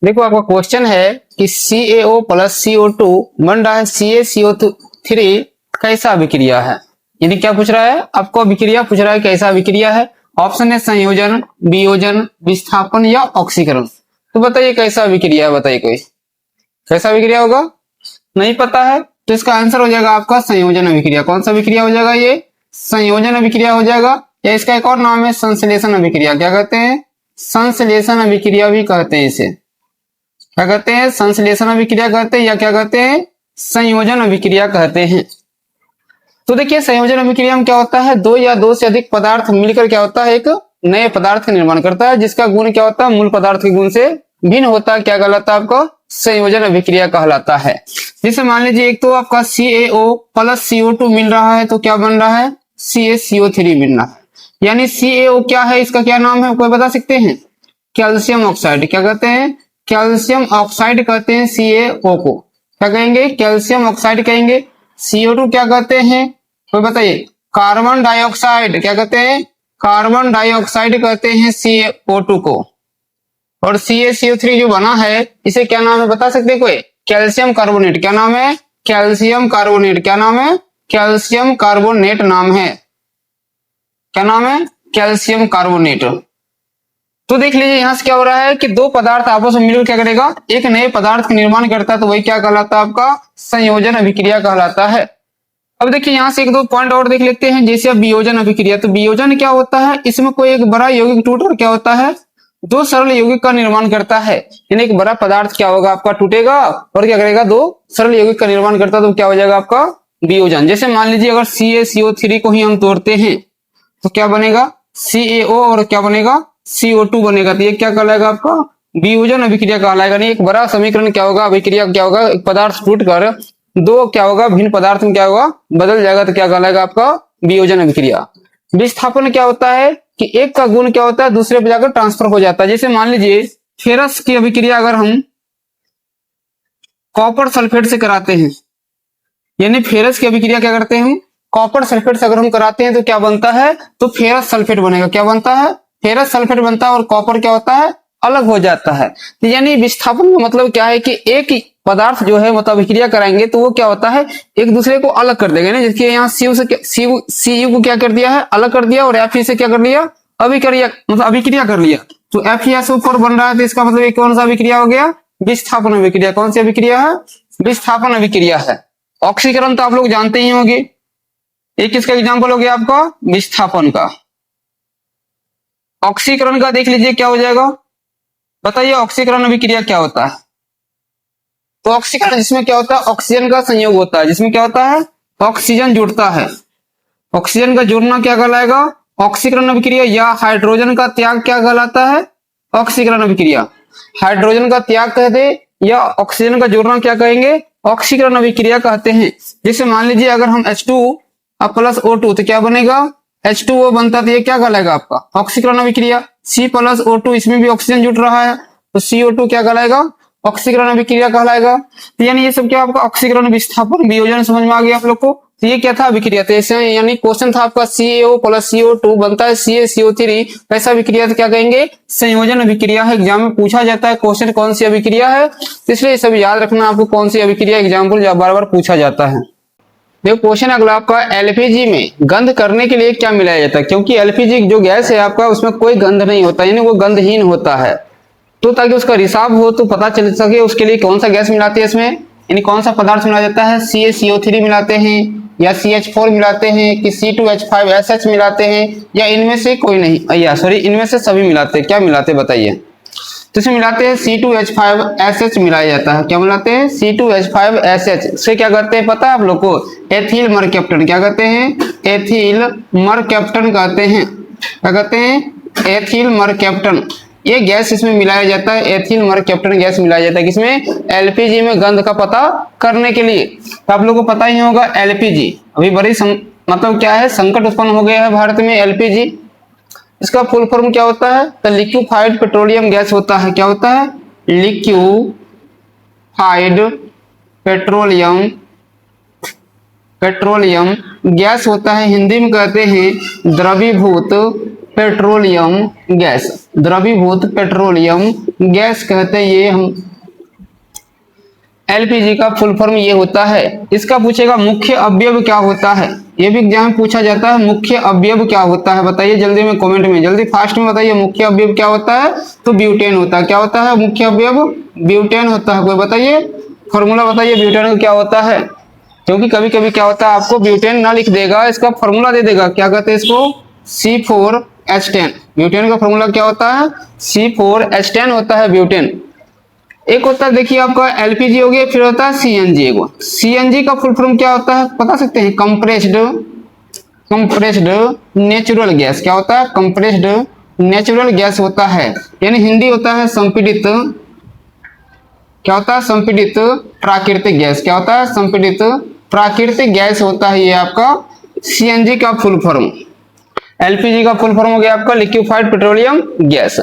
देखो आपका क्वेश्चन है कि CaO प्लस CO2 बन रहा है CaCO3, कैसा अभिक्रिया है। यानी क्या पूछ रहा है, आपको अभिक्रिया पूछ रहा है, कैसा अभिक्रिया है। ऑप्शन है संयोजन, वियोजन, विस्थापन या ऑक्सीकरण। तो बताइए कैसा अभिक्रिया है, बताइए कोई कैसा अभिक्रिया होगा, नहीं पता है तो इसका आंसर हो जाएगा आपका संयोजन अभिक्रिया। कौन सा अभिक्रिया हो जाएगा, ये संयोजन अभिक्रिया हो जाएगा, या इसका एक और नाम है संश्लेषण अभिक्रिया। क्या कहते हैं, संश्लेषण अभिक्रिया भी कहते हैं इसे। क्या कहते हैं, संश्लेषण अभिक्रिया कहते हैं, या क्या कहते हैं, संयोजन अभिक्रिया कहते हैं। तो देखिए संयोजन अभिक्रिया में क्या होता है, दो या दो से अधिक पदार्थ मिलकर क्या होता है, एक नए पदार्थ का निर्माण करता है, जिसका गुण क्या होता है, मूल पदार्थ के गुण से भिन्न होता है। क्या कहलाता है आपको, संयोजन अभिक्रिया कहलाता है। जैसे मान लीजिए एक तो आपका CaO प्लस CO2 मिल रहा है, तो क्या बन रहा है, CaCO3 मिल रहा है। यानी CaO क्या है, इसका क्या नाम है, कोई बता सकते हैं, कैल्शियम ऑक्साइड। क्या कहते हैं, कैल्शियम ऑक्साइड कहते हैं CaO को। क्या कहेंगे, कैल्शियम ऑक्साइड कहेंगे। CO2 क्या कहते हैं, कोई बताइए, कार्बन डाइऑक्साइड। क्या कहते हैं, कार्बन डाइऑक्साइड कहते हैं CO2 को। और CaCO3 जो बना है इसे क्या नाम है, बता सकते हैं कोई, कैल्शियम कार्बोनेट। क्या नाम है, कैल्शियम कार्बोनेट। क्या नाम है, कैल्शियम कार्बोनेट नाम है। क्या नाम है, कैल्शियम कार्बोनेट। तो देख लीजिए यहां से क्या हो रहा है कि दो पदार्थ आपस में मिलकर क्या करेगा, एक नए पदार्थ का निर्माण करता है, तो वही क्या कहलाता है, आपका संयोजन अभिक्रिया कहलाता है। अब देखिए यहां से एक दो पॉइंट और देख लेते हैं। जैसे अब वियोजन अभिक्रिया, तो वियोजन क्या होता है, इसमें कोई एक बड़ा यौगिक टूटकर क्या होता है, दो सरल यौगिक का निर्माण करता है। यानी एक बड़ा पदार्थ क्या होगा आपका, टूटेगा और क्या करेगा, दो सरल यौगिक का निर्माण करता है, तो क्या हो जाएगा आपका वियोजन। जैसे मान लीजिए अगर CaCO3 को ही हम तोड़ते हैं तो क्या बनेगा, CaO और क्या बनेगा, CO2 बनेगा। तो ये क्या कहलाएगा, आपका वियोजन अभिक्रिया कहलाएगा। नहीं, एक बड़ा समीकरण क्या होगा, अभिक्रिया क्या होगा, एक पदार्थ टूटकर दो क्या होगा, भिन्न पदार्थ में क्या होगा, बदल जाएगा, तो क्या कहलाएगा आपका वियोजन अभिक्रिया। विस्थापन क्या होता है कि एक का गुण क्या होता है दूसरे पे जाकर ट्रांसफर हो जाता है। जैसे मान लीजिए फेरस की अभिक्रिया अगर हम कॉपर सल्फेट से कराते हैं, यानी फेरस की अभिक्रिया क्या करते हैं हम, कॉपर सल्फेट से अगर हम कराते हैं तो क्या बनता है, तो फेरस सल्फेट बनेगा। क्या बनता है, फेरस सल्फेट बनता है, और कॉपर क्या होता है, अलग हो जाता है। तो यानी विस्थापन का मतलब क्या है कि एक पदार्थ जो है मतलब अभिक्रिया कराएंगे तो वो क्या होता है, एक दूसरे को अलग कर देगा। जिसके यहाँ Cu को क्या कर दिया है, अलग कर दिया, और Fe से क्या कर लिया, अभिक्रिया मतलब अभिक्रिया कर लिया। तो FeSO4 बन रहा है, तो इसका मतलब ये कौन सा अभिक्रिया हो गया, विस्थापन अभिक्रिया। कौन सी अभिक्रिया है, विस्थापन अभिक्रिया है। ऑक्सीकरण तो आप लोग जानते ही होंगे, एक किसका एग्जाम्पल हो गया आपका, विस्थापन का। ऑक्सीकरण का देख लीजिए क्या हो जाएगा, बताइए ऑक्सीकरण अभिक्रिया क्या होता है। तो ऑक्सीकरण जिसमें क्या होता है, ऑक्सीजन का संयोग होता है, जिसमें क्या होता है, ऑक्सीजन जुड़ता है। ऑक्सीजन का जुड़ना क्या कहलाएगा, ऑक्सीकरण अभिक्रिया। या हाइड्रोजन का त्याग क्या कहलाता है, ऑक्सीकरण अभिक्रिया। हाइड्रोजन का त्याग कहते या ऑक्सीजन का जुड़ना क्या कहेंगे, ऑक्सीकरण अभिक्रिया कहते हैं। जैसे मान लीजिए अगर हम H2 प्लस O2 तो क्या बनेगा, H2O बनता, तो ये क्या कहलाएगा आपका, ऑक्सीकरण अभिक्रिया। C प्लस O2 इसमें भी ऑक्सीजन जुड़ रहा है, तो CO2 क्या कहलाएगा, ऑक्सीकरण अभिक्रिया कहलाएगा। तो यानी ये सब क्या आपका ऑक्सीकरण, विस्थापन, वियोजन समझ में आ गया आप लोग को। तो ये क्या था, अभिक्रिया। तो ऐसे यानी क्वेश्चन था आपका CaO प्लस CO2 बनता है CaCO3, कैसा अभिक्रिया, तो क्या कहेंगे, संयोजन अभिक्रिया है। एग्जाम में पूछा जाता है क्वेश्चन कौन सी अभिक्रिया है, तो इसलिए सब याद रखना आपको कौन सी अभिक्रिया, एग्जाम्पल बार बार पूछा जाता है। देखो क्वेश्चन अगला आपका, LPG में गंध करने के लिए क्या मिलाया जाता है। क्योंकि LPG जो गैस है आपका उसमें कोई गंध नहीं होता, यानी वो गंधहीन होता है। तो ताकि उसका रिसाव हो तो पता चल सके उसके लिए कौन सा गैस मिलाते हैं इसमें, यानी कौन सा पदार्थ मिलाया जाता है, CaCO3 मिलाते हैं, या CH4 मिलाते हैं, कि C2H5SH मिलाते हैं, या इनमें से कोई नहीं, या सॉरी इनमें से सभी मिलाते हैं। क्या मिलाते हैं बताइए, तो इसमें मिलाते हैं C2H5SH मिलाया जाता है। क्या मिलाते हैं, C2H5SH से क्या करते हैं पता है आप लोग को, एथिल मरकैप्टन। क्या कहते हैं, एथिल मरकैप्टन कहते हैं। क्या कहते हैं, एथिल मरकैप्टन। ये गैस इसमें मिलाया जाता है, एथिल मरकैप्टन गैस मिलाया जाता है किसमें, LPG में गंध का पता करने के लिए। तो आप लोगों को पता ही होगा LPG अभी बड़ी मतलब क्या है, संकट उत्पन्न हो गया है भारत में LPG। इसका फुल फॉर्म क्या होता है, तो लिक्विफाइड पेट्रोलियम गैस होता है। क्या होता है, लिक्विफाइड पेट्रोलियम गैस होता है। हिंदी में कहते हैं द्रवीभूत पेट्रोलियम गैस, द्रवीभूत पेट्रोलियम गैस कहते हैं ये हम। एलपीजी का फुल फॉर्म ये होता है। इसका पूछेगा मुख्य अवयव क्या होता है, ये भी एग्जाम में पूछा जाता है। मुख्य अवयव क्या होता है बताइए जल्दी में कमेंट में, जल्दी फास्ट में बताइए मुख्य अवयव क्या होता है। तो ब्यूटेन होता है। क्या होता है मुख्य अवयव? ब्यूटेन होता है। कोई बताइए फॉर्मूला बताइए ब्यूटेन का क्या होता है, क्योंकि कभी कभी क्या होता है आपको ब्यूटेन ना लिख देगा, इसका फॉर्मूला दे देगा। क्या कहते हैं इसको? C4H10। ब्यूटेन का फॉर्मूला क्या होता है? C4H10 होता है ब्यूटेन। एक होता है देखिए आपका एलपीजी हो गया, फिर होता है सीएनजी। सीएनजी का फुल फॉर्म क्या होता है बता सकते हैं? Compressed natural gas. क्या होता है? कंप्रेस्ड नेचुरल गैस होता है, यानी हिंदी होता है संपीड़ित। क्या होता है? संपीड़ित प्राकृतिक गैस। क्या होता है? संपीड़ित प्राकृतिक गैस होता है ये आपका सीएनजी का फुल फॉर्म। एलपीजी का फुल फॉर्म हो गया आपका लिक्विफाइड पेट्रोलियम गैस।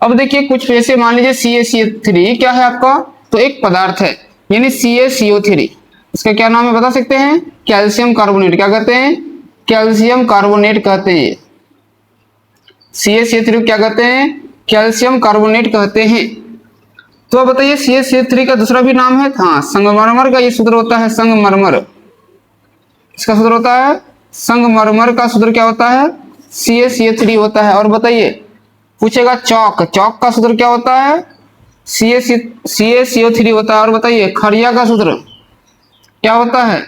अब देखिए कुछ वैसे मान लीजिए CaCO3 क्या है आपका? तो एक पदार्थ है, यानी CaCO3। इसका क्या नाम है बता सकते हैं? Calcium carbonate. क्या कहते हैं? कैल्शियम कार्बोनेट कहते हैं। CaCO3 क्या कहते हैं? कैल्शियम कार्बोनेट कहते हैं। तो अब बताइए CaCO3 का दूसरा भी नाम है, हाँ संगमरमर का ये सूत्र होता है, संगमरमर। इसका सूत्र होता है संगमरमर का सूत्र क्या होता है? CaCO3 होता है। और बताइए पूछेगा चौक, चौक का सूत्र क्या होता है? CaCO3 होता है। और बताइए खड़िया का सूत्र क्या होता है?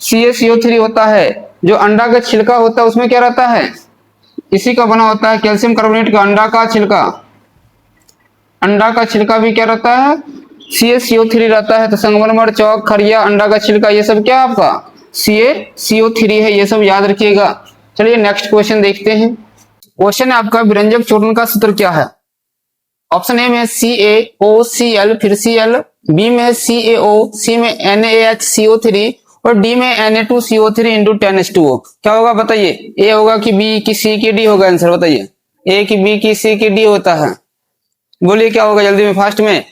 CaCO3 होता है। जो अंडा का छिलका होता है उसमें क्या रहता है? इसी का बना होता है कैल्शियम कार्बोनेट का अंडा का छिलका। अंडा का छिलका भी क्या रहता है? CaCO3 रहता है। तो संगमरमर, चौक, खड़िया, अंडा का छिलका ये सब क्या आपका? CaCO3 है, ये सब याद रखिएगा। चलिए नेक्स्ट क्वेश्चन देखते हैं। क्वेश्चन है आपका विरंजक चूर्ण का सूत्र क्या है? ऑप्शन ए में CaOCl, फिर Cl, बी में CaO, सी में NaHCO3 और डी में Na2CO3 इंटू 10H2O। क्या होगा बताइए? ए होगा कि बी की सी की डी होगा? आंसर बताइए। ए की बी की सी की डी होता है। बोलिए क्या होगा जल्दी में फास्ट में?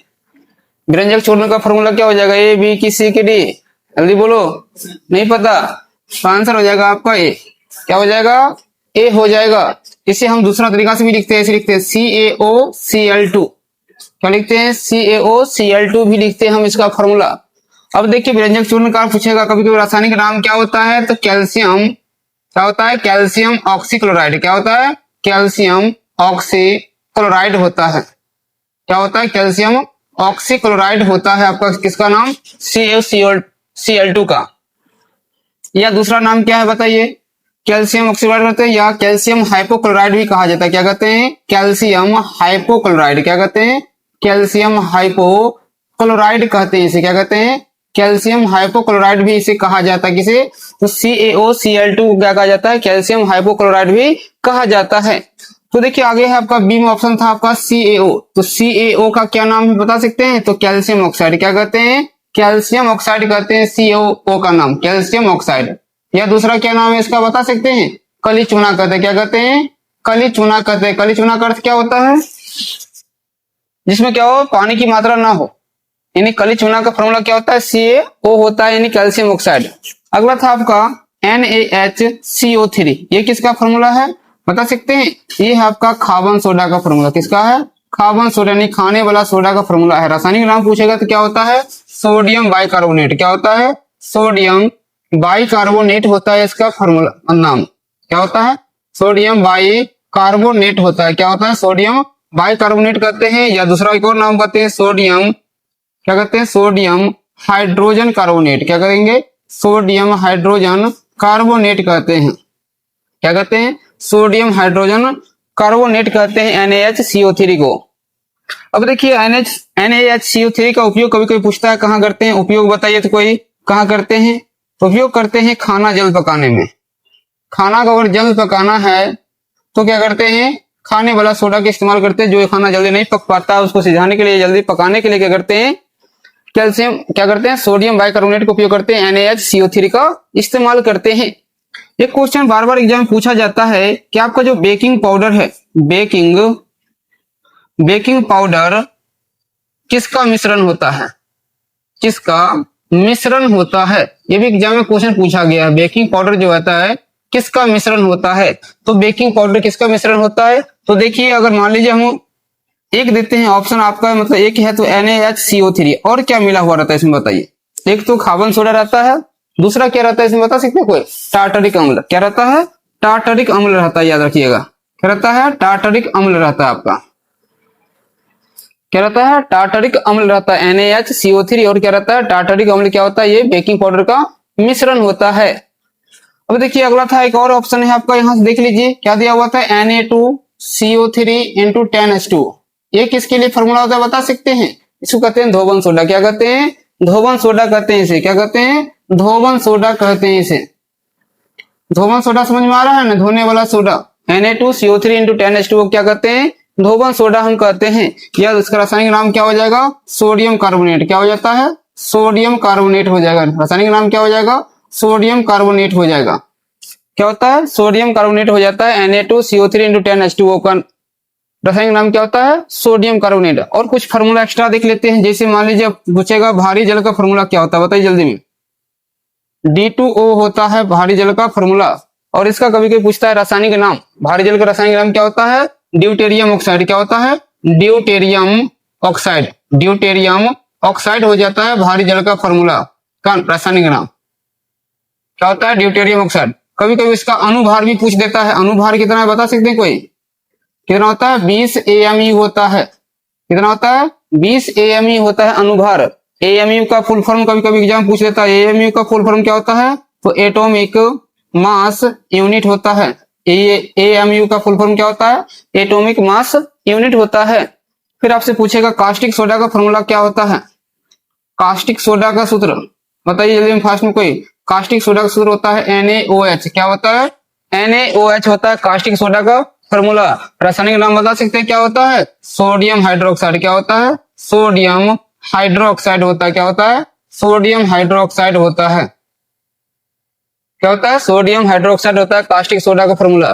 विरंजक चूर्ण का फॉर्मूला क्या हो जाएगा? ए बी की सी की डी, जल्दी बोलो। नहीं पता तो आंसर हो जाएगा आपका ए। क्या हो जाएगा? ए हो जाएगा। इसे हम दूसरा तरीका से भी लिखते हैं, ऐसे लिखते हैं CaOCl2। क्या लिखते हैं? CaOCl2 भी लिखते हैं हम इसका फॉर्मूला। अब देखिए विरंजक चूर्ण का पूछेगा कभी कभी रासायनिक नाम क्या होता है? तो कैल्शियम, क्या होता है? Calcium oxychloride. क्या होता है? कैल्शियम ऑक्सीक्लोराइड होता है। क्या होता है? कैल्शियम ऑक्सीक्लोराइड होता है आपका। किसका नाम? CaCl2 का। या दूसरा नाम क्या है बताइए? कैल्शियम ऑक्सीक्लोराइड कहते हैं, या कैल्शियम हाइपोक्लोराइड भी कहा जाता है। क्या कहते हैं? Calcium hypochloride. क्या कहते हैं? कैल्शियम हाइपोक्लोराइड कहते हैं इसे। क्या कहते हैं? कैल्शियम हाइपोक्लोराइड भी इसे कहा जाता है। किसे? तो CaOCl2 क्या कहा जाता है? कैल्शियम हाइपोक्लोराइड भी कहा जाता है। तो देखिए आगे है आपका बी में ऑप्शन था आपका CaO। तो CaO का क्या नाम है बता सकते हैं? तो कैल्शियम ऑक्साइड। क्या कहते हैं? कैल्शियम ऑक्साइड कहते हैं CaO का नाम, कैल्शियम ऑक्साइड। या दूसरा क्या नाम है इसका बता सकते हैं? कली चूना कहते हैं। क्या कहते हैं? कली चूना कहते हैं। कली चूना का अर्थ क्या होता है? जिसमें क्या हो? पानी की मात्रा ना हो, यानी कली चूना का फॉर्मूला क्या होता है? CaO होता है, यानी कैल्शियम ऑक्साइड। अगला था आपका NaHCO3। ये किसका फॉर्मूला है बता सकते हैं? ये है आपका कार्बन सोडा का फॉर्मूला। किसका है? कार्बन सोडा, यानी खाने वाला सोडा का फॉर्मूला है। रासायनिक नाम पूछेगा तो क्या होता है? Sodium bicarbonate. क्या होता है? सोडियम बाइकार्बोनेट होता है इसका फॉर्मूला नाम। क्या होता है? सोडियम बाइकार्बोनेट होता है। क्या होता है? सोडियम बाइकार्बोनेट कहते हैं। या दूसरा एक और नाम कहते हैं सोडियम, क्या कहते हैं? Sodium hydrogen carbonate. क्या करेंगे? सोडियम हाइड्रोजन कार्बोनेट कहते हैं। क्या कहते हैं? सोडियम हाइड्रोजन कार्बोनेट कहते हैं NaHCO3 को। अब देखिए NaHCO3 का उपयोग कभी कभी पूछता है कहाँ करते हैं? उपयोग बताइए तो कोई, कहाँ करते हैं? उपयोग करते हैं खाना जल्द पकाने में। खाना का अगर जल्द पकाना है तो क्या करते हैं? खाने वाला सोडा का इस्तेमाल करते हैं। जो खाना जल्दी नहीं पक पाता है उसको सिझाने के लिए, जल्दी पकाने के लिए क्या करते हैं? कैल्शियम, क्या करते हैं? सोडियम बाइकार्बोनेट का उपयोग करते हैं, NaHCO3 का इस्तेमाल करते हैं। एक क्वेश्चन बार बार एग्जाम में पूछा जाता है कि आपका जो बेकिंग पाउडर है, बेकिंग पाउडर किसका मिश्रण होता है? किसका मिश्रण होता है? ये भी एग्जाम में क्वेश्चन पूछा गया है। बेकिंग पाउडर जो होता है किसका मिश्रण होता है? तो बेकिंग पाउडर किसका मिश्रण होता है? तो देखिए, अगर मान लीजिए हम एक देते हैं ऑप्शन आपका, मतलब एक है तो NaHCO3, और क्या मिला हुआ रहता है इसमें बताइए? एक तो खावन सोडा रहता है, दूसरा क्या रहता है इसमें बता सकते हैं कोई? टार्टरिक अम्ल। क्या रहता है? टार्टरिक अम्ल रहता है, याद रखिएगा। क्या रहता है? टार्टरिक अम्ल रहता है आपका। क्या रहता है? टार्टरिक अम्ल रहता है NaHCO3, और क्या रहता है? टार्टरिक अम्ल क्या होता है? ये बेकिंग पाउडर का मिश्रण होता है। अब देखिए अगला था, एक और ऑप्शन है आपका, यहां से देख लीजिए क्या दिया हुआ था? Na2CO3 into 10H2। ये किसके लिए फॉर्मूला होता है बता सकते हैं? इसको कहते हैं धोबन सोडा। क्या कहते हैं? धोबन सोडा कहते हैं इसे। क्या कहते हैं? धोबन सोडा कहते हैं इसे। धोबन सोडा समझ में आ रहा है ना? धोने वाला सोडा। Na2CO3 इंटू 10H2 क्या कहते हैं? धोबन सोडा हम कहते हैं। या इसका रासायनिक नाम क्या हो जाएगा? Sodium carbonate. क्या हो जाता है? सोडियम कार्बोनेट हो जाएगा। रासायनिक नाम क्या हो जाएगा? सोडियम कार्बोनेट हो जाएगा। क्या होता है? सोडियम कार्बोनेट हो जाता है। Na2CO3 इंटू 10H2O का रासायनिक नाम क्या होता है? Sodium carbonate. और कुछ फार्मूला एक्स्ट्रा देख लेते हैं, जैसे मान लीजिए पूछेगा भारी जल का फार्मूला क्या होता है, बताइए जल्दी में। D2O होता है भारी जल का फार्मूला। और इसका कभी कभी पूछता है रासायनिक नाम। भारी जल का रासायनिक नाम क्या होता है? Deuterium oxide. क्या होता है? Deuterium oxide. ड्यूटेरियम ऑक्साइड हो जाता है भारी जल का फार्मूला का रासायनिक नाम। क्या होता है? Deuterium oxide. कभी कभी इसका अनुभार भी पूछ देता है। अनुभार कितना है बता सकते हैं कोई? कितना होता है? 20 AMU होता है। कितना होता है? 20 AMU होता है अनुभार। AMU का फुल फॉर्म कभी कभी एग्जाम पूछ लेता है। AMU का फुल फॉर्म क्या होता है? तो एटॉमिक मास यूनिट होता है। AMU का फुल फॉर्म क्या होता है? एटॉमिक मास यूनिट होता है। फिर आपसे पूछेगा कास्टिक सोडा का फॉर्मूला क्या होता है? कास्टिक सोडा का सूत्र बताइए जल्दी में फास्ट में कोई। कास्टिक सोडा का सूत्र होता है NaOH। क्या होता है? NaOH होता है कास्टिक सोडा का फॉर्मूला। रासायनिक नाम बता सकते हैं क्या होता है? Sodium hydroxide. क्या होता है? सोडियम हाइड्रोक्साइड होता है। क्या होता है? सोडियम हाइड्रोक्साइड होता है। क्या होता है? सोडियम हाइड्रोक्साइड होता है कास्टिक सोडा का फॉर्मूला।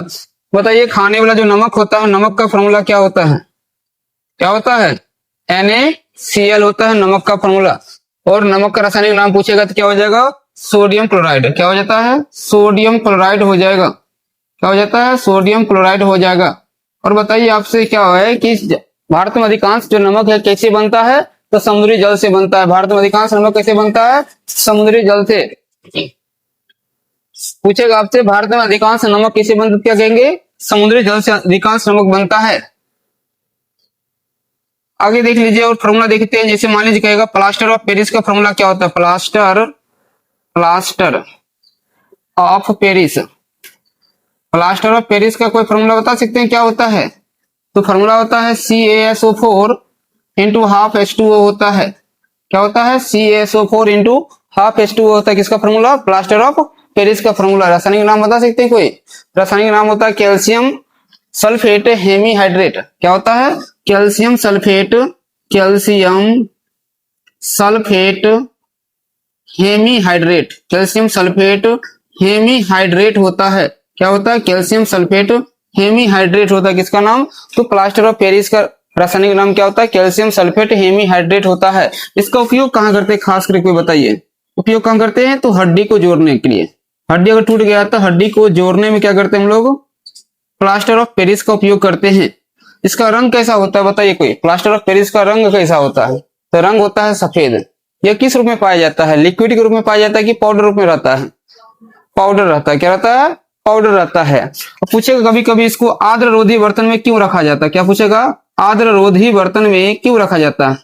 बताइए खाने वाला जो नमक होता है, नमक का फॉर्मूला क्या होता है? क्या होता है? NaCl होता है नमक का फॉर्मूला। और नमक का रासायनिक नाम पूछेगा तो क्या हो जाएगा? Sodium chloride. क्या हो जाता है? सोडियम क्लोराइड हो जाएगा। क्या हो जाता है? सोडियम क्लोराइड हो जाएगा। और बताइए आपसे क्या है कि भारत में अधिकांश जो नमक है कैसे बनता है? तो समुद्री जल से बनता है। भारत में अधिकांश नमक कैसे बनता है? समुद्री जल से। पूछेगा आपसे भारत में अधिकांश नमक कैसे बनता है, क्या कहेंगे? समुद्री जल से अधिकांश नमक बनता है। आगे देख लीजिए और फॉर्मूला देखते हैं। जैसे मान लीजिए कहेगा प्लास्टर ऑफ पेरिस का फॉर्मूला क्या होता है? Plaster of Paris. Plaster of Paris का कोई फॉर्मूला बता सकते हैं क्या होता है? तो फॉर्मूला होता है CaSO4 इंटू हाफ H2O होता है। क्या होता है? CaSO4 इंटू हाफ H2O होता है। किसका फॉर्मूला? प्लास्टर ऑफ पेरिस का फॉर्मूला। रासायनिक नाम बता सकते हैं कोई? रासायनिक नाम होता है कैल्शियम सल्फेट हेमीहाइड्रेट। क्या होता है? Calcium sulphate hemihydrate. Calcium sulphate hemihydrate होता है। क्या होता है? कैल्शियम सल्फेट हेमीहाइड्रेट होता है। किसका नाम? तो प्लास्टर ऑफ पेरिस का रासायनिक नाम क्या होता है? कैल्शियम सल्फेट हेमीहाइड्रेट होता है। इसका उपयोग कहाँ करते हैं खास करके बताइए? उपयोग कहाँ करते हैं? तो हड्डी को जोड़ने के लिए। हड्डी अगर टूट गया तो हड्डी को जोड़ने में क्या करते हैं हम लोग? प्लास्टर ऑफ पेरिस का उपयोग करते हैं। इसका रंग कैसा होता है बताइए कोई? प्लास्टर ऑफ पेरिस का रंग कैसा होता है? तो रंग होता है सफेद। यह किस रूप में पाया जाता है? लिक्विड के रूप में पाया जाता है कि पाउडर रूप में रहता है? पाउडर रहता है। क्या रहता है? पाउडर रहता है। पूछेगा कभी कभी इसको आर्द्र रोधी बर्तन में क्यों रखा जाता है? क्या पूछेगा? आर्द्र रोधी बर्तन में क्यों रखा जाता है?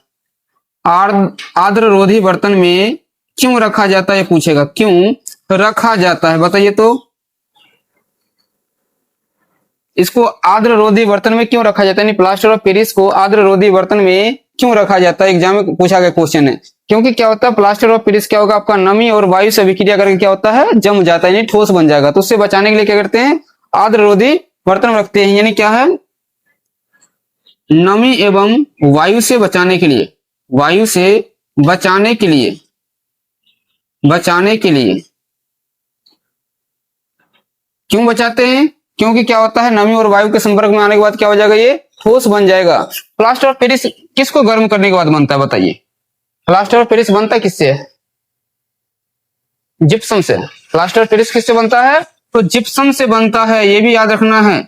आर्द्र रोधी बर्तन में क्यों रखा जाता है पूछेगा। क्यों रखा जाता है बताइए तो? इसको आर्द्र रोधी बर्तन में क्यों रखा जाता है? प्लास्टर ऑफ पेरिस को आर्द्र रोधी बर्तन में क्यों रखा जाता है? एग्जाम में पूछा गया क्वेश्चन है। क्योंकि क्या होता है? प्लास्टर ऑफ पेरिस क्या होगा आपका? नमी और वायु से अभिक्रिया करके क्या होता है? जम जाता है, यानी ठोस बन जाएगा। तो उससे बचाने के लिए क्या करते हैं? आर्द्र रोधी बर्तन में रखते हैं। यानी क्या है? नमी एवं वायु से बचाने के लिए, वायु से बचाने के लिए क्यों बचाते हैं? क्योंकि क्या होता है? नमी और वायु के संपर्क में आने के बाद क्या हो जाएगा? ये ठोस बन जाएगा। प्लास्टर ऑफ पेरिस किसको गर्म करने के बाद बनता है बताइए? प्लास्टर ऑफ पेरिस बनता किससे? जिप्सम से। प्लास्टर ऑफ पेरिस किससे बनता है? तो जिप्सम से बनता है, ये भी याद रखना है।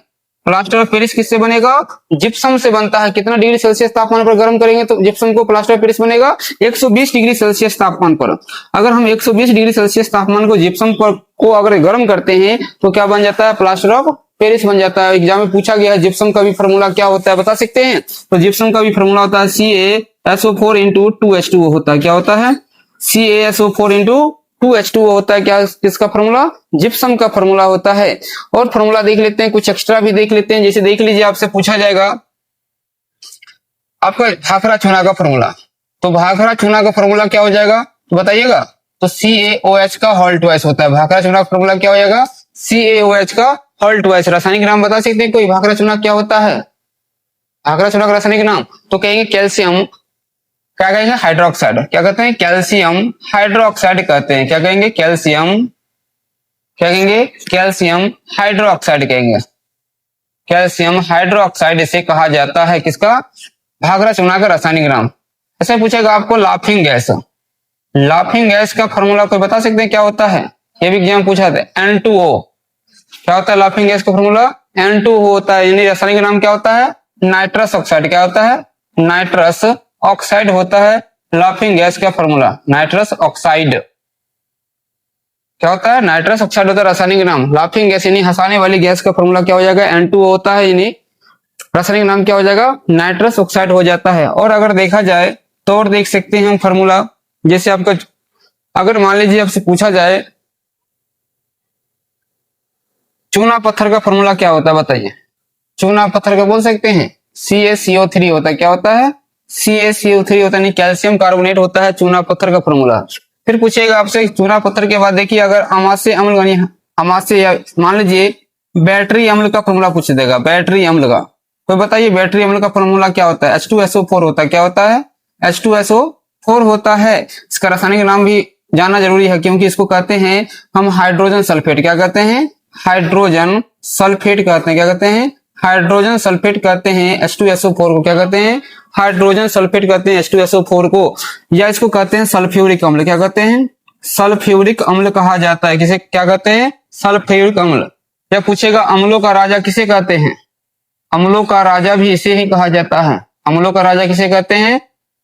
प्लास्टर ऑफ पेरिस किससे बनेगा? जिप्सम से बनता है। कितना डिग्री सेल्सियस तापमान पर गर्म करेंगे तो जिप्सम को प्लास्टर ऑफ पेरिस बनेगा? 120 डिग्री सेल्सियस तापमान पर। अगर हम 120 डिग्री सेल्सियस तापमान को जिप्सम पर को अगर गर्म करते हैं तो क्या बन जाता है? प्लास्टर ऑफ पेरिस बन जाता है। एग्जाम में पूछा गया है जिप्सम का भी फॉर्मूला क्या होता है, बता सकते हैं? तो जिप्सम का भी फॉर्मूला होता है CaSO4 इंटू 2H2O होता है। क्या होता है? CaSO4 इंटू 2H2O होता है। क्या किसका फॉर्मूला? जिप्सम का फॉर्मूला होता है। और फॉर्मूला देख लेते हैं, कुछ एक्स्ट्रा भी देख लेते हैं। जैसे देख लीजिए, आपसे पूछा जाएगा आपका भाखड़ा चूना का फॉर्मूला, तो भाखड़ा चूना का फॉर्मूला क्या हो जाएगा तो बताइएगा? तो CaOH का होल ट्वाइस होता है। भाखड़ा चूना का फॉर्मूला क्या हो जाएगा? CaOH का होल ट्वाइस। रासायनिक नाम बता सकते हैं कोई? भाखड़ा चूना क्या होता है? भाखड़ा चूना का रासायनिक नाम तो कहेंगे कैल्शियम, क्या कहेंगे? हाइड्रोक्साइड। क्या कहते हैं? कैल्शियम हाइड्रोक्साइड कहते हैं। क्या कहेंगे? कैल्शियम, क्या कहेंगे? कैल्शियम हाइड्रोक्साइड कहेंगे। कैल्शियम हाइड्रोक्साइड इसे कहा जाता है। किसका? भाखड़ा चूना का रासायनिक नाम। ऐसे पूछेगा आपको लाफिंग गैस, लाफिंग गैस का फॉर्मूला कोई बता सकते हैं क्या होता है? ये भी एग्जाम पूछा था। N2O। क्या होता है लाफिंग गैस का फॉर्मूला? N2O होता है। यानी रासायनिक नाम क्या होता है? Nitrous oxide. क्या होता है? नाइट्रस ऑक्साइड होता है लाफिंग गैस का फॉर्मूला। नाइट्रस ऑक्साइड क्या होता है? नाइट्रस ऑक्साइड होता है रासायनिक नाम। लाफिंग गैस यानी हंसाने वाली गैस का फॉर्मूला क्या हो जाएगा? N2O होता है। यानी रासायनिक नाम क्या हो जाएगा? नाइट्रस ऑक्साइड हो जाता है। और अगर देखा जाए तो और देख सकते हैं हम फॉर्मूला। जैसे आपका अगर मान लीजिए आपसे पूछा जाए चूना पत्थर का फॉर्मूला क्या होता है, बताइए? चूना पत्थर का बोल सकते हैं CaCO3 होता है। क्या होता है? CaCO3 होता है, यानी कैल्शियम कार्बोनेट होता है चूना पत्थर का फॉर्मूला। फिर पूछेगा आपसे चूना पत्थर के बाद देखिए अगर अमास्य अम्ल यानी अमास्य या मान लीजिए बैटरी अम्ल का फॉर्मूला पूछ देगा। बैटरी अम्ल का तो बताइए बैटरी अम्ल का फॉर्मूला क्या होता है? H2SO4 होता है। क्या होता है? H2SO4 होता है। इसका रासायनिक नाम भी जानना जरूरी है क्योंकि इसको कहते हैं हम हाइड्रोजन सल्फेट। क्या कहते हैं? हाइड्रोजन सल्फेट कहते हैं। क्या कहते हैं? हाइड्रोजन सल्फेट कहते हैं H2SO4 को। क्या कहते हैं? हाइड्रोजन सल्फेट कहते हैं H2SO4 को। या इसको कहते हैं सल्फ्यूरिक अम्ल। क्या कहते हैं? सल्फ्यूरिक अम्ल कहा जाता है। किसे क्या कहते हैं? सल्फ्यूरिक अम्ल। या पूछेगा अम्लों का राजा किसे कहते हैं? अम्लों का राजा भी इसे ही कहा जाता है। अम्लों का राजा किसे कहते हैं?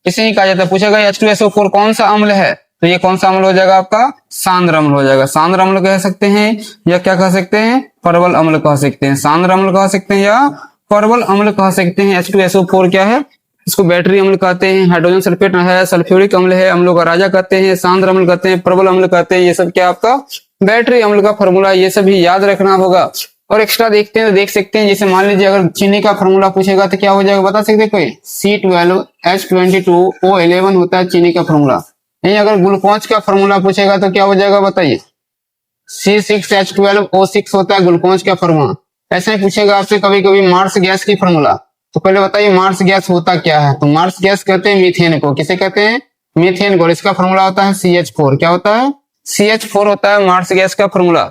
इसे ही कहा जाता है। पूछेगा H2SO4 कौन सा अम्ल है? तो ये कौन सा अम्ल हो जाएगा? आपका सांद्र अम्ल हो जाएगा। सांद्र अम्ल कह सकते हैं या क्या कह सकते हैं? प्रबल अम्ल कह सकते हैं। सांद्र अम्ल कह सकते हैं या प्रबल अम्ल कह सकते हैं। H2SO4 क्या है? इसको बैटरी अम्ल कहते हैं, हाइड्रोजन सल्फेट है, सल्फ्यूरिक अम्ल है, अम्लों का राजा कहते हैं, सांद्र अम्ल कहते हैं, प्रबल अम्ल कहते हैं। ये सब क्या आपका बैटरी अम्ल का फॉर्मूला। ये सभी याद रखना होगा। और एक्स्ट्रा देखते हैं तो देख सकते हैं, जैसे मान लीजिए अगर चीनी का फॉर्मूला पूछेगा तो क्या हो जाएगा बता सकते हैं कोई? C12H22O11 होता है चीनी का फॉर्मूला। नहीं, अगर ग्लूकोज का फॉर्मूला पूछेगा तो क्या हो जाएगा बताइए? C6H12O6 होता है ग्लूकोज का फॉर्मूला। ऐसे ही पूछेगा आपसे कभी कभी मार्स गैस की फॉर्मूला। तो पहले बताइए मार्स गैस होता क्या है? तो मार्स गैस कहते हैं मीथेन को। किसे कहते हैं? मीथेन को। इसका फॉर्मूला होता है CH4। क्या होता है? CH4 होता है मार्स गैस का फॉर्मूला।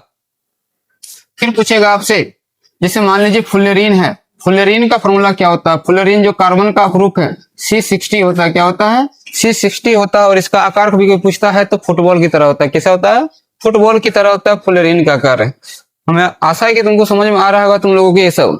फिर पूछेगा आपसे जैसे मान लीजिए फुलेरीन है, फुलेरीन का फॉर्मूला क्या होता है? फुलेरीन जो कार्बन का ग्रुप है C60 होता है। क्या होता है? C60 होता है। और इसका आकार कभी कोई पूछता है तो फुटबॉल की तरह होता है। कैसा होता है? फुटबॉल की तरह होता है फुलेरीन का आकार है। हमें आशा है कि तुमको समझ में आ रहा होगा तुम लोगों को ये सब।